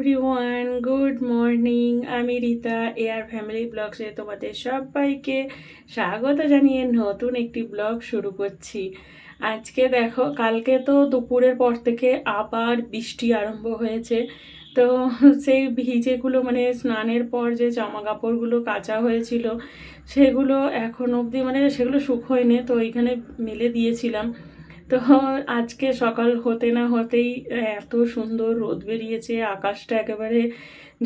Everyone, good morning. আমি Rita air family ব্লগসে তোমাদের সবাইকে স্বাগত জানিয়ে নতুন একটি ব্লগ শুরু করছি। আজকে দেখো, কালকে তো দুপুরের পর থেকে আবার বৃষ্টি আরম্ভ হয়েছে। তো সেই ভিজেগুলো মানে স্নানের পর যে জামা কাপড়গুলো কাচা হয়েছিল সেগুলো এখন অবধি মানে সেগুলো শুকোয়নি, তো ওইখানে মেলে দিয়েছিলাম। তো আজকে সকাল হতে না হতেই এত সুন্দর রোদ বেরিয়েছে, আকাশটা একেবারে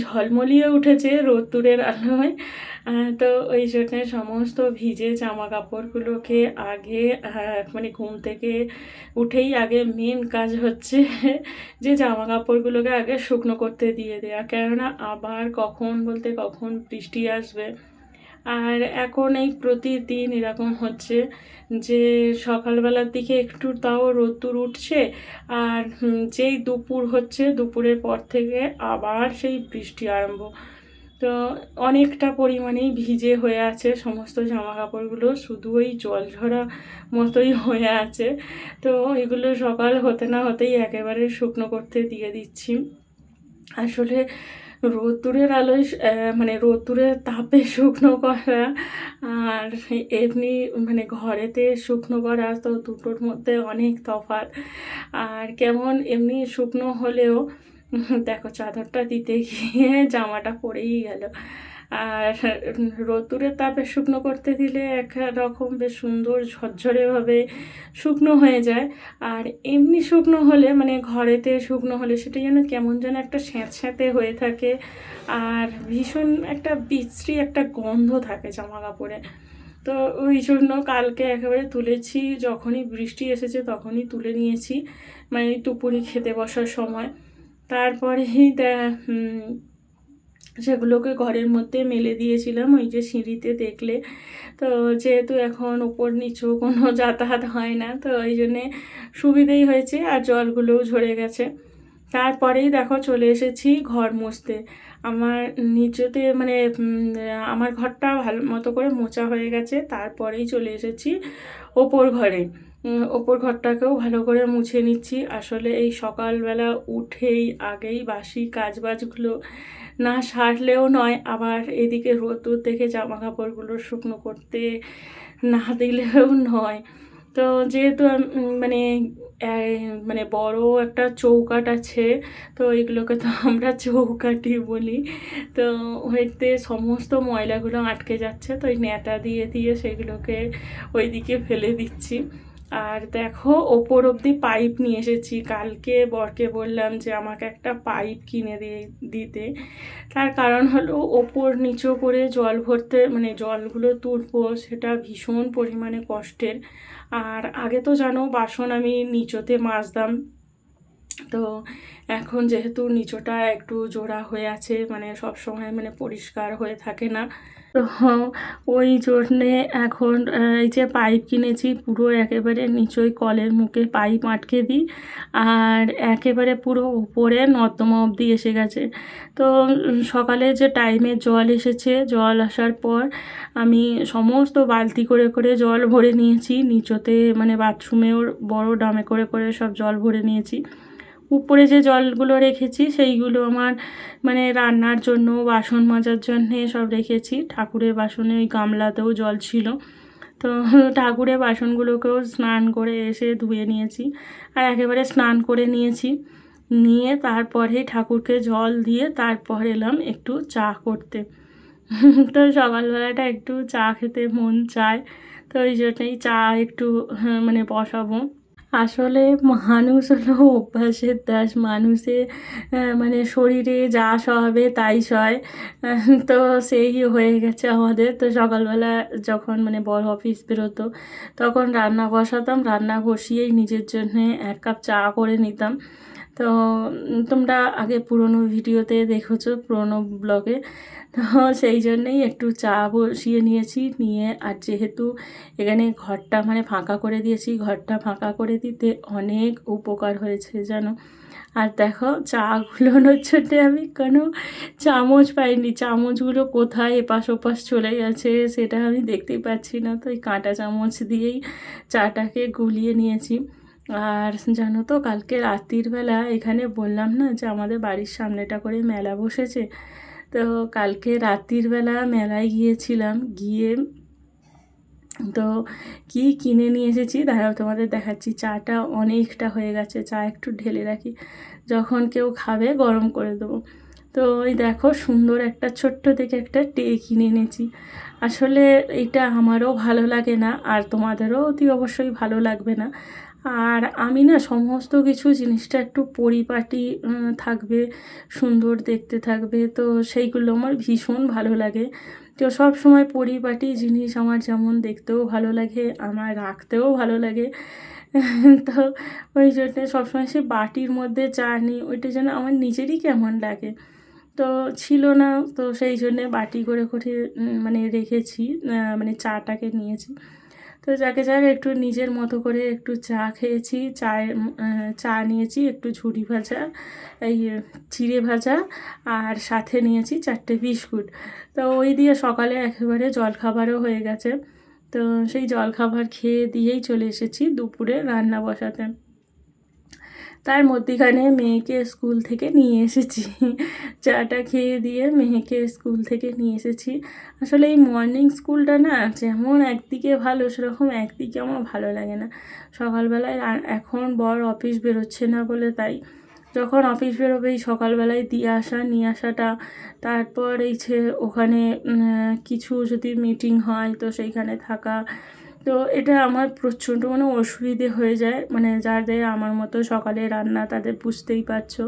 ঝলমলিয়ে উঠেছে রোদ্দুরের আলোয়। তো ওই জন্য সমস্ত ভিজে জামা কাপড়গুলোকে আগে মানে ঘুম থেকে উঠেই আগে মেন কাজ হচ্ছে যে জামা কাপড়গুলোকে আগে শুকনো করতে দিয়ে দেওয়া, কেননা আবার কখন বলতে কখন বৃষ্টি আসবে। আর এখন এই প্রতিদিন এরকম হচ্ছে যে সকালবেলার দিকে একটু তাও রোদ্দুর উঠছে, আর যেই দুপুর হচ্ছে দুপুরের পর থেকে আবার সেই বৃষ্টি আরম্ভ। তো অনেকটা পরিমাণেই ভিজে হয়ে আছে সমস্ত জামা কাপড়গুলো, শুধু ওই জল ঝরা মতোই হয়ে আছে। তো এগুলো সকাল হতে না হতেই একেবারে শুকনো করতে দিয়ে দিচ্ছি। আসলে রোদ্দুরের আলোয় মানে রোদ্দুরের তাপে শুকনো করা আর এমনি মানে ঘরেতে শুকনো করা, তো দুটোর মধ্যে অনেক তফাৎ। আর কেমন এমনি শুকনো হলেও দেখো চাদরটা দিতে গিয়ে জামাটা পড়েই গেল। আর রোদ্দুরের তাপে শুকনো করতে দিলে এক রকম বেশ সুন্দর ঝরঝরেভাবে শুকনো হয়ে যায়। আর এমনি শুকনো হলে মানে ঘরেতে শুকনো হলে সেটা যেন কেমন যেন একটা স্যাঁতস্যাঁতে হয়ে থাকে, আর ভীষণ একটা বিশ্রী একটা গন্ধ থাকে জামা কাপড়ে। তো ওই জন্য কালকে একেবারে তুলেছি, যখনই বৃষ্টি এসেছে তখনই তুলে নিয়েছি, মানে দুপুরে খেতে বসার সময়। তারপরেই সেগুলোকে ঘরের মধ্যে মেলে দিয়েছিলাম ওই যে সিঁড়িতে দেখলে। তো যেহেতু এখন উপর নিচু কোনো যাতায়াত হয় না, তো ওই জন্যে সুবিধেই হয়েছে, আর জলগুলোও ঝরে গেছে। তারপরেই দেখো চলে এসেছি ঘর মুছতে। আমার নিচেতে মানে আমার ঘরটা ভালো মতো করে মোছা হয়ে গেছে, তারপরেই চলে এসেছি ওপর ঘরে। ওপর ঘরটাকেও ভালো করে মুছে নিচ্ছি। আসলে এই সকালবেলা উঠেই আগেই বাসি কাজবাজগুলো না সারলেও নয়, আবার এদিকে রোদ্দুর দেখে জামা কাপড়গুলো শুকনো করতে না দিলেও নয়। তো যেহেতু মানে মানে বড় একটা চৌকাঠ আছে, তো এগুলোকে তো আমরা চৌকাঠি বলি। তো হইতে সমস্ত ময়লাগুলো আটকে যাচ্ছে, তো ওই ন্যাতা দিয়ে দিয়ে সেগুলোকে ওইদিকে ফেলে দিচ্ছি। আর দেখো ওপর অবধি পাইপ নিয়ে এসেছি, কালকে বরকে বললাম যে আমাকে একটা পাইপ কিনে দিয়ে দিতে। তার কারণ হলো ওপর নিচু করে জল ভরতে মানে জলগুলো তুলবো, সেটা ভীষণ পরিমাণে কষ্টের। আর আগে তো জানো বাসন আমি নিচোতে মাজতাম, তো এখন যেহেতু নিচোটা একটু জোড়া হয়ে আছে, মানে সব সময় মানে পরিষ্কার হয়ে থাকে না, তো ওই জন্যে এখন এই যে পাইপ কিনেছি, পুরো একেবারে নিচই কলের মুখে পাইপ আটকে দিই, আর একেবারে পুরো উপরে নর্দমা অবধি এসে গেছে। তো সকালে যে টাইমে জল এসেছে, জল আসার পর আমি সমস্ত বালতি করে করে জল ভরে নিয়েছি নিচতে, মানে বাথরুমেও বড় ড্রামে করে করে সব জল ভরে নিয়েছি। উপরে যে জলগুলো রেখেছি সেইগুলো আমার মানে রান্নার জন্য বাসন মাজার জন্যে সব রেখেছি। ঠাকুরের বাসনে ওই গামলাতেও জল ছিল, তো ঠাকুরের বাসনগুলোকেও স্নান করে এসে ধুয়ে নিয়েছি, আর একেবারে স্নান করে নিয়েছি। নিয়ে তারপরে ঠাকুরকে জল দিয়ে তারপর এলাম একটু চা করতে। তো সকালবেলাটা একটু চা খেতে মন চায়, তো ওই জন্যই চা একটু মানে বসাবো। আসলে মানুষ হলো অভ্যাসের দাস, মানুষে মানে শরীরে যা সহাবে তাই সয়। তো সেই হয়ে গেছে আমাদের। তো সকালবেলা যখন মানে বড় অফিস বেরোতো তখন রান্না বসাতাম, রান্না বসিয়েই নিজের জন্যে এক কাপ চা করে নিতাম। তো তোমরা আগে পুরনো ভিডিওতে দেখেছো, পুরনো ব্লগে। তো সেই জন্যেই একটু চা বসিয়ে নিয়েছি, নিয়ে আর যেহেতু এখানে ঘরটা মানে ফাঁকা করে দিয়েছি, ঘরটা ফাঁকা করে দিতে অনেক উপকার হয়েছে জানো। আর দেখো চাগুলোর জন্য আমি কোনো চামচ পাইনি, চামচগুলো কোথায় এপাশ ওপাশ চলে গেছে সেটা আমি দেখতেই পাচ্ছি না, তো এই কাঁটা চামচ দিয়েই চাটাকে গুলিয়ে নিয়েছি। আর জানো তো কালকে রাত্রির বেলা এখানে বললাম না যে আমাদের বাড়ির সামনেটা করে মেলা বসেছে, তো কালকে রাত্রির বেলা মেলায় গিয়েছিলাম, গিয়ে তো কি কিনে নিয়ে এসেছি দাঁড়াও তোমাদের দেখাচ্ছি। চাটা অনেকটা হয়ে গেছে, চা একটু ঢেলে রাখি, যখন কেউ খাবে গরম করে দেবো। তো ওই দেখো সুন্দর একটা ছোট্ট থেকে একটা টে কিনে এনেছি। আসলে এটা আমারও ভালো লাগে না, আর তোমাদেরও অতি অবশ্যই ভালো লাগবে না। আর আমি না সমস্ত কিছু জিনিসটা একটু পরিপাটি থাকবে, সুন্দর দেখতে থাকবে, তো সেইগুলো আমার ভীষণ ভালো লাগে। তো সব সময় পরিপাটি জিনিস আমার যেমন দেখতেও ভালো লাগে, আমার রাখতেও ভালো লাগে। তো ওই জন্যে সবসময় সে বাটির মধ্যে চা নিই, ওইটা যেন আমার নিজেরই কেমন লাগে। তো ছিল না, তো সেই জন্যে বাটি করে করে মানে রেখেছি, মানে চাটাকে নিয়েছি। তো যাকে যাক একটু নিজের মতো করে একটু চা খেয়েছি, চা নিয়েছি, একটু ঝুড়ি ভাজা, এই চিড়ে ভাজা, আর সাথে নিয়েছি 4টে বিস্কুট। তো ওই দিয়ে সকালে একেবারে জলখাবারও হয়ে গেছে। তো সেই জলখাবার খেয়ে দিয়েই চলে এসেছি দুপুরে রান্না বসাতে। তার মধ্যিখানে মেয়েকে স্কুল থেকে নিয়ে এসেছি, চাটা খেয়ে দিয়ে মেয়েকে স্কুল থেকে নিয়ে এসেছি। আসলে এই মর্নিং স্কুলটা না যেমন একদিকে ভালো, সেরকম একদিকে আমার ভালো লাগে না। সকালবেলায় এখন বর অফিস বেরোচ্ছে না বলে, তাই যখন অফিস বেরোবে এই সকালবেলায় দিয়ে আসা নিয়ে আসাটা, তারপর এই ওখানে কিছু যদি মিটিং হয় তো সেইখানে থাকা, তো এটা আমার প্রচণ্ড মানে অসুবিধে হয়ে যায়। মানে যাদের আমার মতো সকালে রান্না, তাদের বুঝতেই পারছো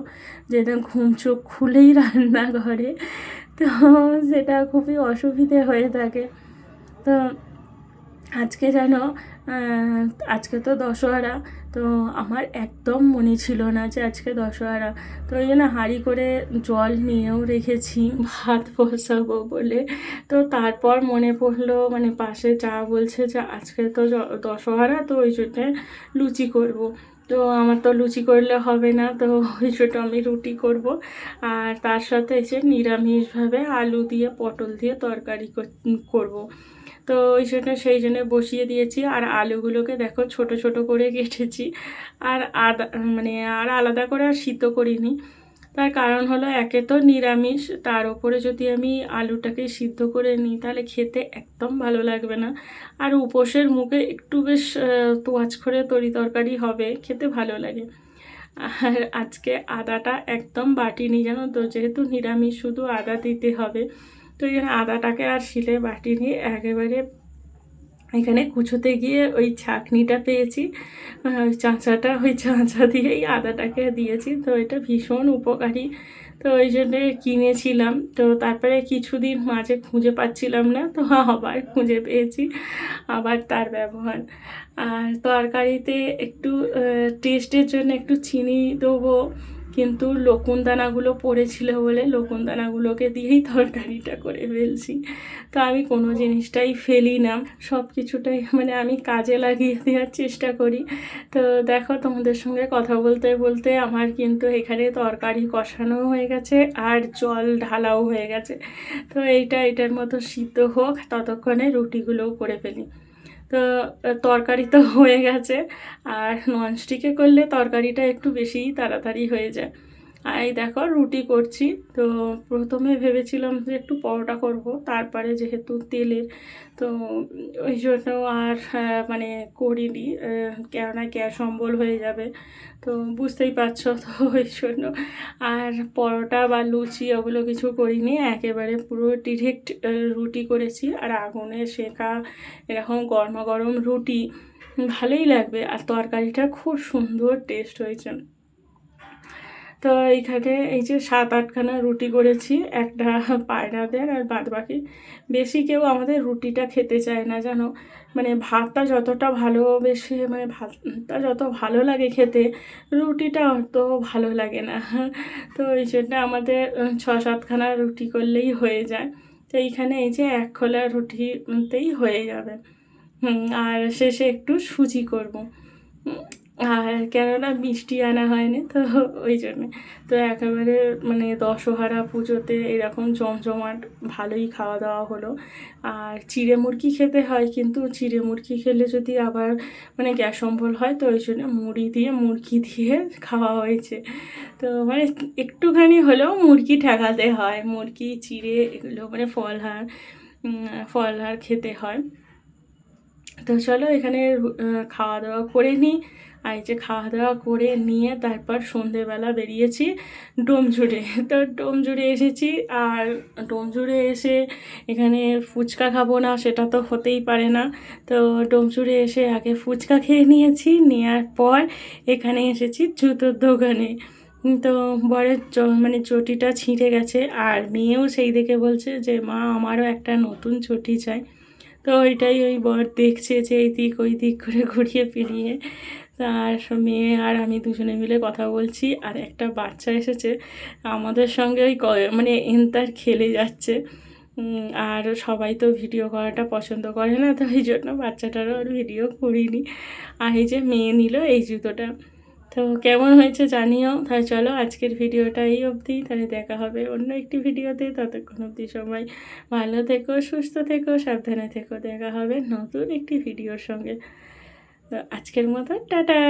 যে এটা ঘুম চোখ খুলেই রান্না করে, তো সেটা খুবই অসুবিধে হয়ে থাকে। তো আজকে জানো, আজকে তো দশহরা, তো আমার একদম মনে ছিল না যে আজকে দশহরা। তো ওই জন্য হাঁড়ি করে জল নিয়েও রেখেছি ভাত বসাবো বলে। তো তারপর মনে পড়লো, মানে পাশে চা বলছে যে আজকে তো দশহরা, তো ওই জন্যে লুচি করব। তো আমার তো লুচি করলে হবে না, তো ওই জন্য আমি রুটি করব। আর তার সাথে এসে নিরামিষভাবে আলু দিয়ে পটল দিয়ে তরকারি করব। তো ওই জন্য সেই জন্য বসিয়ে দিয়েছি। আর আলুগুলোকে দেখো ছোট ছোট করে কেটেছি, আর মানে আর আলাদা করে আর সিদ্ধ করিনি। তার কারণ হলো, একে তো নিরামিষ, তার উপরে যদি আমি আলুটাকে সিদ্ধ করে নিই তাহলে খেতে একদম ভালো লাগবে না। আর উপোসের মুখে একটু বেশ তোয়াজ করে তরকারি হবে, খেতে ভালো লাগে। আর আজকে আদাটা একদম বাটিনি, জানো তো, যেহেতু নিরামিষ শুধু আদা দিতে হবে। তো এখানে আদাটাকে আর শিলে বাটিনি, একেবারে এখানে কুচোতে গিয়ে ওই ছাঁকনিটা পেয়েছি, ওই ওই চাঁচা দিয়েই আদাটাকে দিয়েছি। তো এটা ভীষণ উপকারী, তো ওই জন্যে কিনেছিলাম। তো তারপরে কিছুদিন মাঝে খুঁজে পাচ্ছিলাম না, তো আবার খুঁজে পেয়েছি, আবার তার ব্যবহার। আর তরকারিতে একটু টেস্টের জন্য একটু চিনি দেবো, কিন্তু লকুনদানাগুলো পড়েছিল বলে লকুনদানাগুলোকে দিয়েই তরকারিটা করে ফেলছি। তো আমি কোনো জিনিসটাই ফেলি না, সব কিছুটাই মানে আমি কাজে লাগিয়ে দেওয়ার চেষ্টা করি। তো দেখো তোমাদের সঙ্গে কথা বলতে বলতে আমার কিন্তু এখানে তরকারি কষানো হয়ে গেছে, আর জল ঢালাও হয়ে গেছে। তো এটার মতো সিদ্ধ হোক, ততক্ষণে রুটিগুলোও করে ফেলি। তো তরকারি তো হয়ে গেছে, আর ননস্টিকে করলে তরকারিটা একটু বেশিই তাড়াতাড়ি হয়ে যায়। আর এই দেখো রুটি করছি। তো প্রথমে ভেবেছিলাম যে একটু পরোটা করব, তারপরে যেহেতু তেলের, তো ওই জন্য আর মানে করিনি, কেননা গ্যাস অম্বল হয়ে যাবে, তো বুঝতেই পারছো। তো ওই জন্য আর পরোটা বা লুচি ওগুলো কিছু করিনি, একেবারে পুরো ডিরেক্ট রুটি করেছি। আর আগুনে সেকা এরকম গরমা গরম রুটি ভালোই লাগবে, আর তরকারিটা খুব সুন্দর টেস্ট হয়েছে। তো এইখানে এই যে 7-8খানা রুটি করেছি, একটা পায়রাদের, আর বাদ বাকি বেশি কেউ আমাদের রুটিটা খেতে চায় না, জানো। মানে ভাতটা যতটা ভালোবেসে, মানে ভাতটা যত ভালো লাগে খেতে, রুটিটা অত ভালো লাগে না। তো এই জন্য আমাদের 6-7খানা রুটি করলেই হয়ে যায়। তো এইখানে এই যে 1 খোলা রুটিতেই হয়ে যাবে। আর শেষে একটু সুজি করব। আর কেননা মিষ্টি আনা হয়নি তো ওই জন্যে। তো একেবারে মানে দশহারা পুজোতে এরকম জমজমাট ভালোই খাওয়া দাওয়া হলো। আর চিঁড়ে মুরগি খেতে হয়, কিন্তু চিঁড়ে মুরগি খেলে যদি আবার মানে গ্যাস অম্বল হয়, তো ওই জন্য মুরগি দিয়ে খাওয়া হয়েছে। তো মানে একটুখানি হলেও মুরগি ঠেকাতে হয়, মুরগি চিঁড়ে এগুলো মানে ফলহার খেতে হয়। তো চলো এখানে খাওয়া দাওয়া করে নিই। আর এই যে খাওয়া দাওয়া করে নিয়ে তারপর সন্ধেবেলা বেরিয়েছি ডোমজুড়ে। তো ডোমজুড়ে এসেছি, আর ডোমজুড়ে এসে এখানে ফুচকা খাবো না সেটা তো হতেই পারে না। তো ডোমজুড়ে এসে আগে ফুচকা খেয়ে নিয়েছি, নেওয়ার পর এখানে এসেছি জুতোর দোকানে। তো বরের মানে চটিটা ছিঁড়ে গেছে, আর মেয়েও সেই দেখে বলছে যে মা আমারও একটা নতুন চটি চাই। তো ওইটাই ওই বর দেখছে যে এই দিক ওই দিক করে ঘুরিয়ে ফিরিয়ে। আর মেয়ে আর আমি দুজনে মিলে কথা বলছি, আর একটা বাচ্চা এসেছে আমাদের সঙ্গে ওই মানে এন্তার খেলে যাচ্ছে। আর সবাই তো ভিডিও করাটা পছন্দ করে না, তো এই জন্য বাচ্চাটারও আর ভিডিও করিনি। আর এই যে মেয়ে নিল এই জুতোটা। তো কেমন হয়েছে জানিও। তাহলে চলো আজকের ভিডিওটা এই অবধি, তাহলে দেখা হবে অন্য একটি ভিডিওতে। ততক্ষণ অবধি সবাই ভালো থেকো, সুস্থ থেকো, সাবধানে থেকো। দেখা হবে নতুন একটি ভিডিওর সঙ্গে। তো আজকের মতো টাটা।